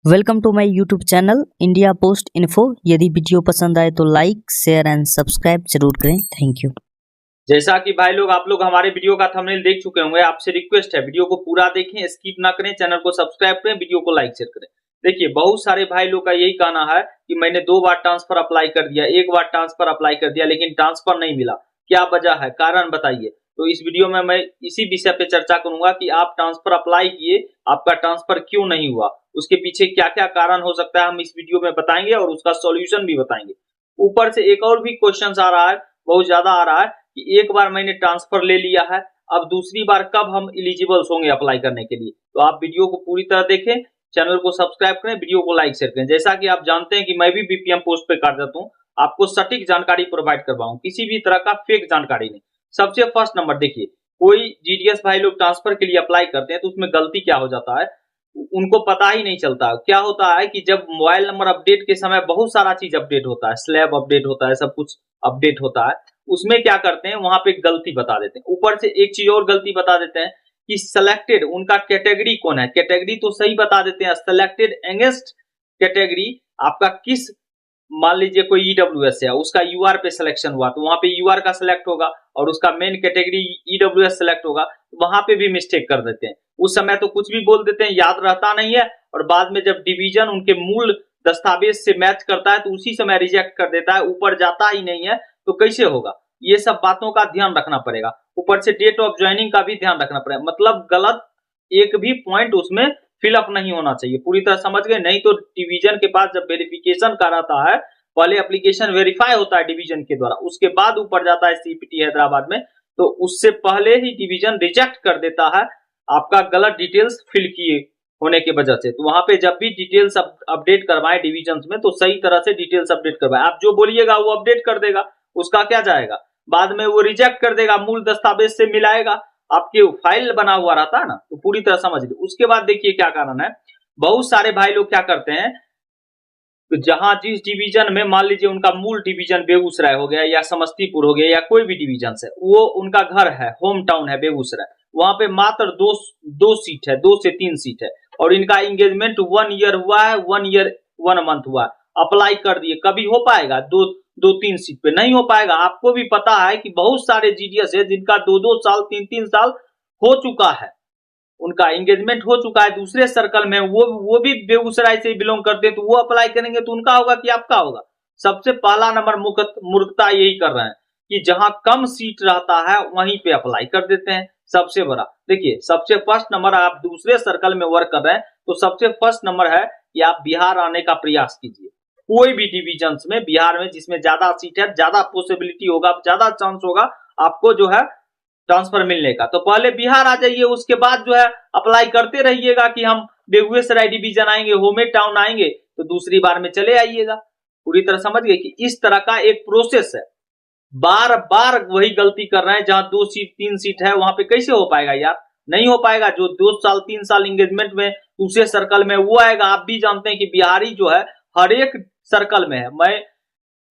Welcome to my YouTube channel India Post info. यदि video पसंद आए तो लाइक शेयर एंड सब्सक्राइब जरूर करें। Thank you. जैसा कि भाई लोग आप लोग हमारे वीडियो का थंबनेल देख चुके होंगे, आपसे रिक्वेस्ट है वीडियो को पूरा देखें, स्किप ना करें, चैनल को सब्सक्राइब करें, वीडियो को लाइक शेयर करें। देखिए, बहुत सारे भाई लोग का यही कहना है कि मैंने 2 बार ट्रांसफर अप्लाई कर दिया, 1 बार ट्रांसफर अप्लाई कर दिया, लेकिन ट्रांसफर नहीं मिला। क्या वजह है, कारण बताइए। तो इस वीडियो में मैं इसी विषय पे चर्चा करूंगा कि आप ट्रांसफर अप्लाई किए, आपका ट्रांसफर क्यों नहीं हुआ, उसके पीछे क्या क्या कारण हो सकता है, हम इस वीडियो में बताएंगे और उसका सॉल्यूशन भी बताएंगे। ऊपर से एक और भी क्वेश्चन आ रहा है, बहुत ज्यादा आ रहा है कि एक बार मैंने ट्रांसफर ले लिया है, अब दूसरी बार कब हम एलिजिबल होंगे अप्लाई करने के लिए। तो आप वीडियो को पूरी तरह देखें, चैनल को सब्सक्राइब करें, वीडियो को लाइक शेयर करें। जैसा कि आप जानते हैं कि मैं भी बीपीएम पोस्ट पे कर देता हूं, आपको सटीक जानकारी प्रोवाइड करवाऊं, किसी भी तरह का फेक जानकारी नहीं। सबसे फर्स्ट नंबर देखिए, कोई जीडीएस भाई लोग ट्रांसफर के लिए अप्लाई करते हैं तो उसमें गलती क्या हो जाता है, उनको पता ही नहीं चलता। क्या होता है कि जब मोबाइल नंबर अपडेट के समय बहुत सारा चीज अपडेट होता है, स्लैब अपडेट होता है, सब कुछ अपडेट होता है, उसमें क्या करते हैं, वहां पे गलती बता देते हैं। ऊपर से एक चीज और गलती बता देते हैं कि सिलेक्टेड उनका कैटेगरी कौन है, कैटेगरी तो सही बता देते हैं, सिलेक्टेड अगेंस्ट कैटेगरी आपका किस, मान लीजिए कोई ईडब्ल्यूएस है, उसका यूआर पे सिलेक्शन हुआ तो वहां पे यूआर का सिलेक्ट होगा और उसका मेन कैटेगरी ईडब्ल्यूएस सिलेक्ट होगा, तो वहां पे भी मिस्टेक कर देते हैं। उस समय तो कुछ भी बोल देते हैं, याद रहता नहीं है, और बाद में जब डिवीजन उनके मूल दस्तावेज से मैच करता है तो उसी समय रिजेक्ट कर देता है, ऊपर जाता ही नहीं है, तो कैसे होगा। ये सब बातों का ध्यान रखना पड़ेगा। ऊपर से डेट ऑफ ज्वाइनिंग का भी ध्यान रखना पड़ेगा, मतलब गलत एक भी पॉइंट उसमें फिलअप नहीं होना चाहिए। पूरी तरह समझ गए। नहीं तो डिवीजन के पास जब वेरिफिकेशन कराता है, पहले एप्लीकेशन वेरीफाई होता है डिवीजन के द्वारा, उसके बाद ऊपर जाता है सीपीटी हैदराबाद में, तो उससे पहले ही डिवीजन रिजेक्ट कर देता है आपका गलत डिटेल्स फिल किए होने की वजह से। तो वहां पे जब भी डिटेल्स अपडेट करवाए डिवीजन में, तो सही तरह से डिटेल्स अपडेट करवाए। आप जो बोलिएगा वो अपडेट कर देगा, उसका क्या जाएगा, बाद में वो रिजेक्ट कर देगा, मूल दस्तावेज से मिलाएगा, आपके फाइल बना हुआ रहता है ना। तो पूरी तरह समझ लीजिए। उसके बाद देखिए क्या कारण है, बहुत सारे भाई लोग क्या करते हैं, तो जहां जिस डिवीजन में, मान लीजिए उनका मूल डिवीजन बेगूसराय हो गया या समस्तीपुर हो गया या कोई भी डिवीजन से, वो उनका घर है, होम टाउन है बेगूसराय, वहां पे मात्र दो सीट है, 2 से 3 सीट है, और इनका एंगेजमेंट 1 ईयर हुआ है, 1 ईयर 1 मंथ हुआ है, अप्लाई कर दिए, कभी हो पाएगा 2-3 सीट पे नहीं हो पाएगा। आपको भी पता है कि बहुत सारे जीडीएस है जिनका 2-2 साल 3-3 साल हो चुका है, उनका एंगेजमेंट हो चुका है दूसरे सर्कल में, वो भी बेगूसराय से बिलोंग करते हैं, तो वो अप्लाई करेंगे तो उनका होगा कि आपका होगा। सबसे पहला नंबर मूर्खता यही कर रहे हैं कि जहां कम सीट रहता है वहीं पे अप्लाई कर देते हैं। सबसे बड़ा देखिए, सबसे फर्स्ट नंबर, आप दूसरे सर्कल में वर्क कर रहे हैं तो सबसे फर्स्ट नंबर है कि आप बिहार आने का प्रयास कीजिए। कोई भी डिविजन में बिहार में जिसमें ज्यादा सीट है, ज्यादा पॉसिबिलिटी होगा, ज्यादा चांस होगा आपको जो है ट्रांसफर मिलने का, तो पहले बिहार आ जाइए, उसके बाद जो है अप्लाई करते रहिएगा कि हम बेगूसराय डिवीजन आएंगे, होमे टाउन आएंगे, तो दूसरी बार में चले आइएगा। पूरी तरह समझ गए कि इस तरह का एक प्रोसेस है। बार बार वही गलती कर रहे हैं, जहां 2 सीट 3 सीट है वहां पे कैसे हो पाएगा यार, नहीं हो पाएगा। जो 2 साल 3 साल एंगेजमेंट में दूसरे सर्कल में वो आएगा। आप भी जानते हैं कि बिहारी जो है हर एक सर्कल में है। मैं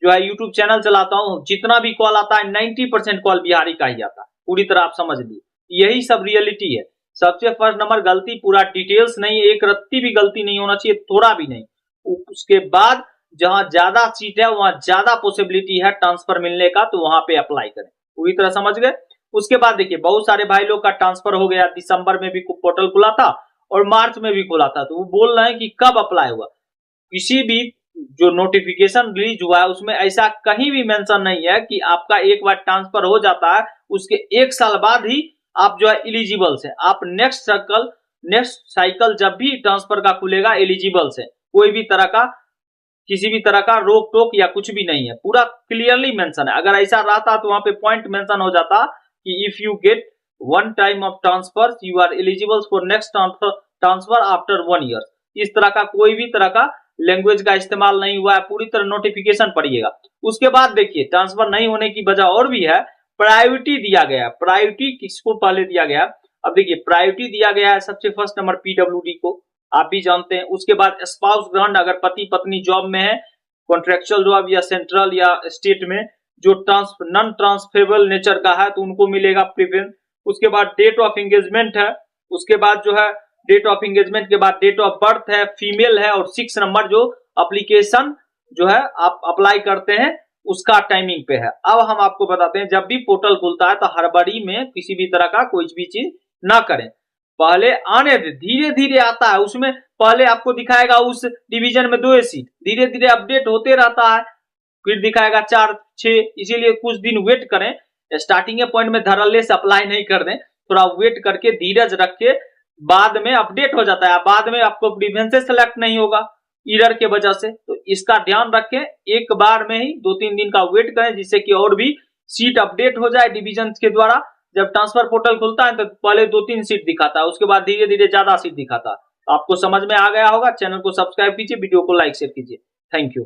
जो है यूट्यूब चैनल चलाता हूँ, जितना भी कॉल आता है 90% कॉल बिहारी का ही आता है। पूरी तरह आप समझ लीजिए, यही सब रियलिटी है। सबसे फर्स्ट नंबर गलती, पूरा डिटेल्स नहीं, एक रत्ती भी गलती नहीं होना चाहिए, थोड़ा भी नहीं। उसके बाद जहां ज्यादा सीट है वहां ज्यादा पॉसिबिलिटी है ट्रांसफर मिलने का, तो वहां पे अप्लाई करें। पूरी तरह समझ गए। उसके बाद देखिए, बहुत सारे भाई लोग का ट्रांसफर हो गया, दिसंबर में भी पोर्टल खुला था और मार्च में भी खुला था, तो वो बोल रहे हैं कि कब अप्लाई हुआ। किसी भी जो नोटिफिकेशन रिलीज हुआ है उसमें ऐसा कहीं भी मेंशन नहीं है कि आपका एक बार ट्रांसफर हो जाता है उसके 1 साल बाद ही आप जो है एलिजिबल से, आप नेक्स्ट साइकिल जब भी ट्रांसफर का खुलेगा एलिजिबल से, कोई भी तरह का किसी भी तरह का रोक टोक या कुछ भी नहीं है, पूरा क्लियरली मेंशन है। अगर ऐसा रहता तो वहां पे पॉइंट मेंशन हो जाता कि if you get 1 time of transfer you are eligible for next transfer after 1 year. इस तरह का कोई भी तरह का लैंग्वेज का इस्तेमाल नहीं हुआ है, पूरी तरह नोटिफिकेशन पढ़िएगा। उसके बाद देखिए, ट्रांसफर नहीं होने की वजह और भी है, प्रायोरिटी दिया गया। प्रायोरिटी किसको पहले दिया गया, अब देखिए प्रायोरिटी दिया गया है सबसे फर्स्ट नंबर पीडब्ल्यूडी को, आप भी जानते हैं। उसके बाद स्पाउस ग्रांट, अगर पति पत्नी जॉब में है, कॉन्ट्रेक्चुअल जॉब या सेंट्रल या स्टेट में, जो नॉन ट्रांसफरेबल नेचर का है तो उनको मिलेगा प्रिफरेंस। उसके बाद डेट ऑफ एंगेजमेंट है, उसके बाद जो है डेट ऑफ एंगेजमेंट के बाद डेट ऑफ बर्थ है, फीमेल है, और 6 नंबर जो एप्लीकेशन जो है आप अप्लाई करते हैं उसका टाइमिंग पे है। अब हम आपको बताते हैं, जब भी पोर्टल खुलता है तो हड़बड़ी में किसी भी तरह का कोई भी चीज ना करें, पहले आने दे, धीरे धीरे आता है। उसमें पहले आपको दिखाएगा उस डिवीजन में 2 सीट, धीरे धीरे अपडेट होते रहता है, फिर दिखाएगा 4, 6, इसीलिए कुछ दिन वेट करें। स्टार्टिंग पॉइंट में धड़ल्ले से अप्लाई नहीं कर दें, थोड़ा वेट करके धीरज रख के बाद में अपडेट हो जाता है, बाद में आपको डिवीजन सेलेक्ट नहीं होगा एरर के वजह से। तो इसका ध्यान रखें, एक बार में ही 2-3 दिन का वेट करें, जिससे कि और भी सीट अपडेट हो जाए डिवीजन के द्वारा। जब ट्रांसफर पोर्टल खुलता है तो पहले 2-3 सीट दिखाता है, उसके बाद धीरे धीरे ज्यादा सीट दिखाता है। आपको समझ में आ गया होगा। चैनल को सब्सक्राइब कीजिए, वीडियो को लाइक शेयर कीजिए। Thank you.